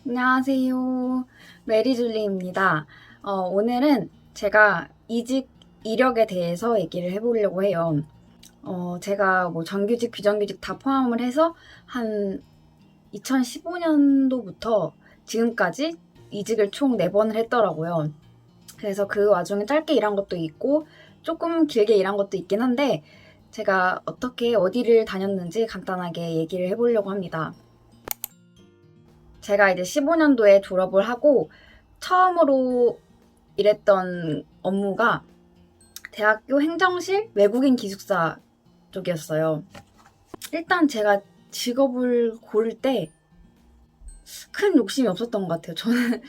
안녕하세요. 메리줄리입니다. 오늘은 제가 이직 이력에 대해서 얘기를 해보려고 해요. 제가 뭐 정규직, 비정규직 다 포함을 해서 한 2015년도부터 지금까지 이직을 총 4번을 했더라고요. 그래서 그 와중에 짧게 일한 것도 있고 조금 길게 일한 것도 있긴 한데 제가 어떻게 어디를 다녔는지 간단하게 얘기를 해보려고 합니다. 제가 이제 15년도에 졸업을 하고 처음으로 일했던 업무가 대학교 행정실 외국인 기숙사 쪽이었어요. 일단 제가 직업을 고를 때 큰 욕심이 없었던 것 같아요. 저는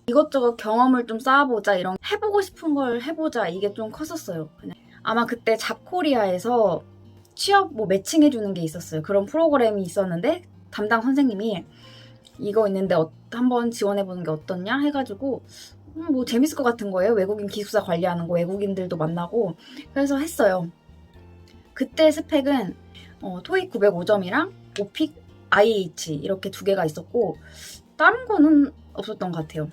이것저것 경험을 좀 쌓아보자, 이런 해보고 싶은 걸 해보자, 이게 좀 컸었어요. 그냥. 아마 그때 잡코리아에서 취업 뭐 매칭해주는 게 있었어요. 그런 프로그램이 있었는데 담당 선생님이 이거 있는데 한번 지원해보는 게 어떻냐 해가지고 뭐 재밌을 것 같은 거예요. 외국인 기숙사 관리하는 거, 외국인들도 만나고. 그래서 했어요. 그때 스펙은 토익 905점이랑 오픽 IH 이렇게 2개가 있었고 다른 거는 없었던 것 같아요.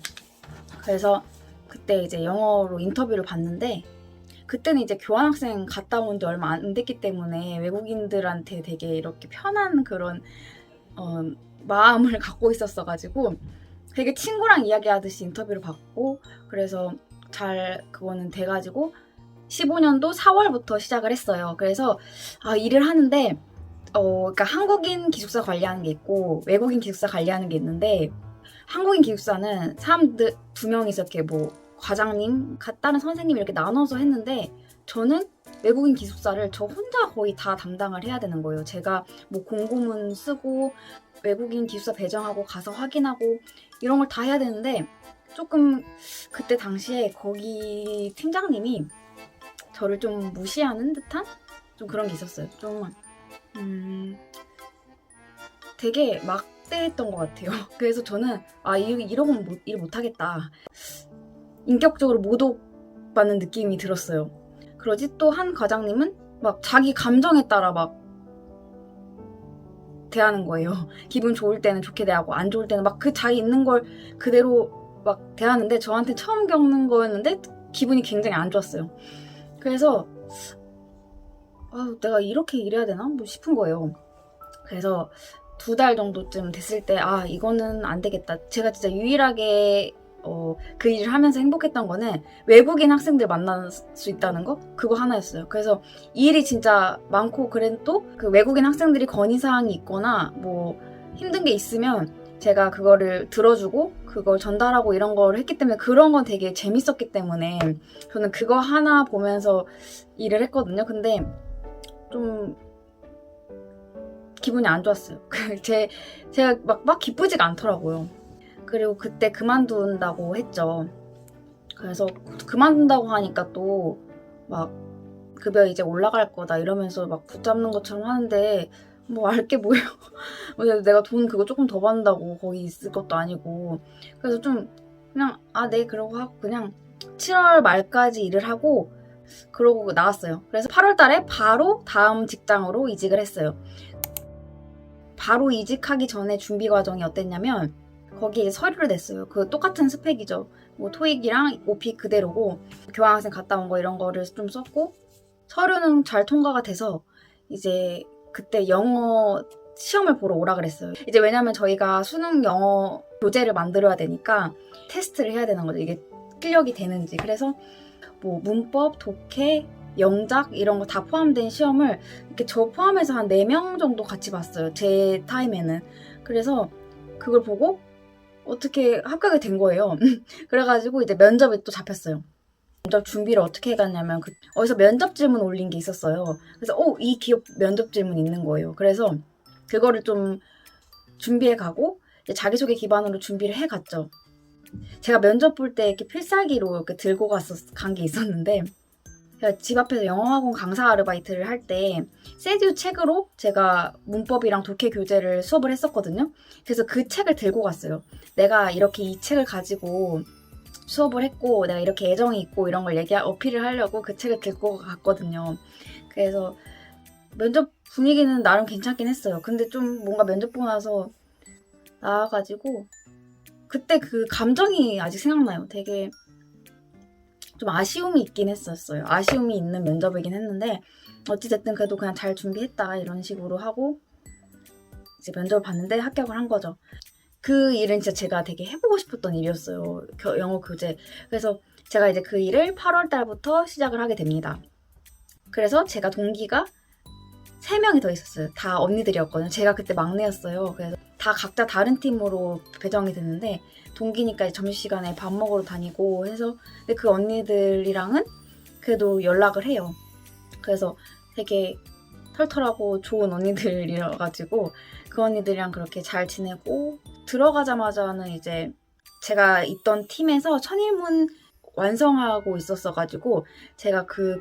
그래서 그때 이제 영어로 인터뷰를 봤는데 그때는 이제 교환학생 갔다 온 지 얼마 안 됐기 때문에 외국인들한테 되게 이렇게 편한 그런 마음을 갖고 있었어가지고 되게 친구랑 이야기하듯이 인터뷰를 받고 그래서 잘 그거는 돼가지고 15년도 4월부터 시작을 했어요. 그래서 일을 하는데 그러니까 한국인 기숙사 관리하는 게 있고 외국인 기숙사 관리하는 게 있는데 한국인 기숙사는 사람들 2명이서 이렇게 뭐 과장님, 다른 선생님 이렇게 나눠서 했는데 저는 외국인 기숙사를 저 혼자 거의 다 담당을 해야 되는 거예요. 제가 뭐 공고문 쓰고 외국인 기숙사 배정하고 가서 확인하고 이런 걸 다 해야 되는데 조금 그때 당시에 거기 팀장님이 저를 좀 무시하는 듯한 좀 그런 게 있었어요. 좀 되게 막대했던 것 같아요. 그래서 저는 이러고는 일 못하겠다. 인격적으로 모독받는 느낌이 들었어요. 그러지 또 한 과장님은 막 자기 감정에 따라 막 대하는 거예요. 기분 좋을 때는 좋게 대하고 안 좋을 때는 막 그 자기 있는 걸 그대로 막 대하는데 저한테 처음 겪는 거였는데 기분이 굉장히 안 좋았어요. 그래서 내가 이렇게 일해야 되나? 뭐 싶은 거예요. 그래서 2달 정도쯤 됐을 때 이거는 안 되겠다. 제가 진짜 유일하게 그 일을 하면서 행복했던 거는 외국인 학생들 만날 수 있다는 거? 그거 하나였어요. 그래서 일이 진짜 많고 그래도 그 외국인 학생들이 건의사항이 있거나 뭐 힘든 게 있으면 제가 그거를 들어주고 그걸 전달하고 이런 걸 했기 때문에 그런 건 되게 재밌었기 때문에 저는 그거 하나 보면서 일을 했거든요. 근데 좀 기분이 안 좋았어요. 제가 막 기쁘지가 않더라고요. 그리고 그때 그만둔다고 했죠. 그래서 그만둔다고 하니까 또 막 급여 이제 올라갈 거다 이러면서 막 붙잡는 것처럼 하는데 뭐 알 게 뭐예요. 내가 돈 그거 조금 더 받는다고 거기 있을 것도 아니고. 그래서 좀 그냥 네 그러고 하고 그냥 7월 말까지 일을 하고 그러고 나왔어요. 그래서 8월 달에 바로 다음 직장으로 이직을 했어요. 바로 이직하기 전에 준비 과정이 어땠냐면 거기에 서류를 냈어요. 그 똑같은 스펙이죠. 뭐 토익이랑 오픽 그대로고 교환학생 갔다 온 거 이런 거를 좀 썼고 서류는 잘 통과가 돼서 이제 그때 영어 시험을 보러 오라 그랬어요. 이제 왜냐면 저희가 수능 영어 교재를 만들어야 되니까 테스트를 해야 되는 거죠. 이게 실력이 되는지. 그래서 뭐 문법, 독해, 영작 이런 거 다 포함된 시험을 이렇게 저 포함해서 한 4명 정도 같이 봤어요. 제 타임에는. 그래서 그걸 보고 어떻게 합격이 된 거예요. 그래가지고 이제 면접이 또 잡혔어요. 면접 준비를 어떻게 해갔냐면 어디서 면접 질문 올린 게 있었어요. 그래서 이 기업 면접 질문 있는 거예요. 그래서 그거를 좀 준비해 가고 자기소개 기반으로 준비를 해 갔죠. 제가 면접 볼 때 이렇게 필살기로 이렇게 들고 간 게 있었는데 제가 집 앞에서 영어학원 강사 아르바이트를 할 때 세듀 책으로 제가 문법이랑 독해 교재를 수업을 했었거든요. 그래서 그 책을 들고 갔어요. 내가 이렇게 이 책을 가지고 수업을 했고 내가 이렇게 애정이 있고 이런 걸 어필을 하려고 그 책을 들고 갔거든요. 그래서 면접 분위기는 나름 괜찮긴 했어요. 근데 좀 뭔가 면접 보고 나서 나와가지고 그때 그 감정이 아직 생각나요. 되게 좀 아쉬움이 있긴 했었어요. 아쉬움이 있는 면접이긴 했는데 어찌됐든 그래도 그냥 잘 준비했다 이런 식으로 하고 이제 면접을 봤는데 합격을 한 거죠. 그 일은 진짜 제가 되게 해보고 싶었던 일이었어요. 영어 교재. 그래서 제가 이제 그 일을 8월 달부터 시작을 하게 됩니다. 그래서 제가 동기가 3명이 더 있었어요. 다 언니들이었거든요. 제가 그때 막내였어요. 그래서 다 각자 다른 팀으로 배정이 됐는데 동기니까 점심시간에 밥 먹으러 다니고 해서 근데 그 언니들이랑은 그래도 연락을 해요. 그래서 되게 털털하고 좋은 언니들이어가지고 그 언니들이랑 그렇게 잘 지내고 들어가자마자는 이제 제가 있던 팀에서 천일문 완성하고 있었어가지고 제가 그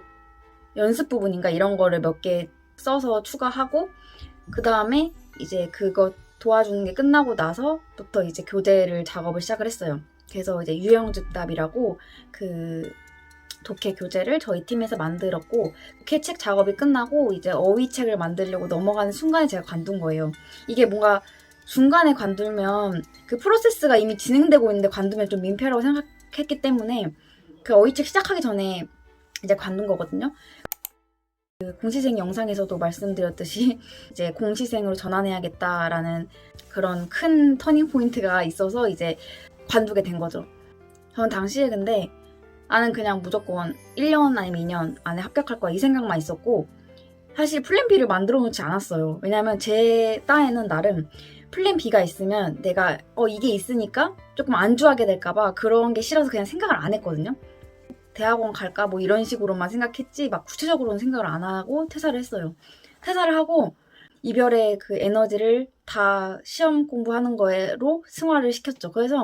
연습 부분인가 이런 거를 몇 개 써서 추가하고 그 다음에 이제 그거 도와주는 게 끝나고 나서부터 이제 교재를 작업을 시작을 했어요. 그래서 이제 유형즉답이라고 그 독해 교재를 저희 팀에서 만들었고 독해책 작업이 끝나고 이제 어휘책을 만들려고 넘어가는 순간에 제가 관둔 거예요. 이게 뭔가 중간에 관두면 그 프로세스가 이미 진행되고 있는데 관두면 좀 민폐라고 생각했기 때문에 그 어휘책 시작하기 전에 이제 관둔 거거든요. 그 공시생 영상에서도 말씀드렸듯이 이제 공시생으로 전환해야겠다라는 그런 큰 터닝 포인트가 있어서 이제 관두게 된 거죠. 저는 당시에 근데 나는 그냥 무조건 1년 아니면 2년 안에 합격할 거야 이 생각만 있었고 사실 플랜 B를 만들어 놓지 않았어요. 왜냐면 제 딴에는 나름 플랜 B가 있으면 내가 이게 있으니까 조금 안주하게 될까봐 그런 게 싫어서 그냥 생각을 안 했거든요. 대학원 갈까 뭐 이런 식으로만 생각했지 막 구체적으로는 생각을 안 하고 퇴사를 했어요. 퇴사를 하고 이별의 그 에너지를 다 시험 공부하는 거로 승화를 시켰죠. 그래서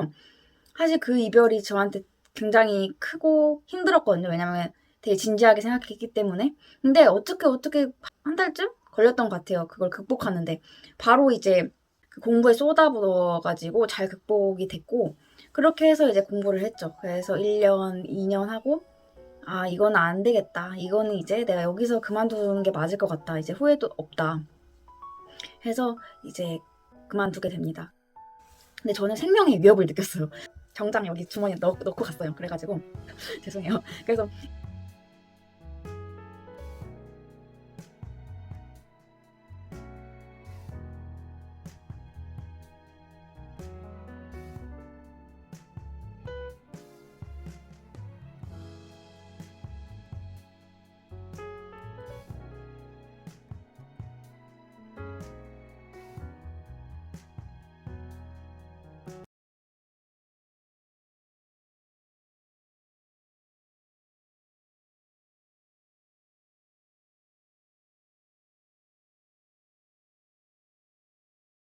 사실 그 이별이 저한테 굉장히 크고 힘들었거든요. 왜냐면 되게 진지하게 생각했기 때문에. 근데 어떻게 한 달쯤 걸렸던 것 같아요. 그걸 극복하는데. 바로 이제 그 공부에 쏟아부어가지고 잘 극복이 됐고 그렇게 해서 이제 공부를 했죠. 그래서 1년, 2년 하고 이건 안 되겠다. 이거는 이제 내가 여기서 그만두는 게 맞을 것 같다. 이제 후회도 없다. 해서 이제 그만두게 됩니다. 근데 저는 생명의 위협을 느꼈어요. 정장 여기 주머니에 넣고 갔어요. 그래가지고 죄송해요. 그래서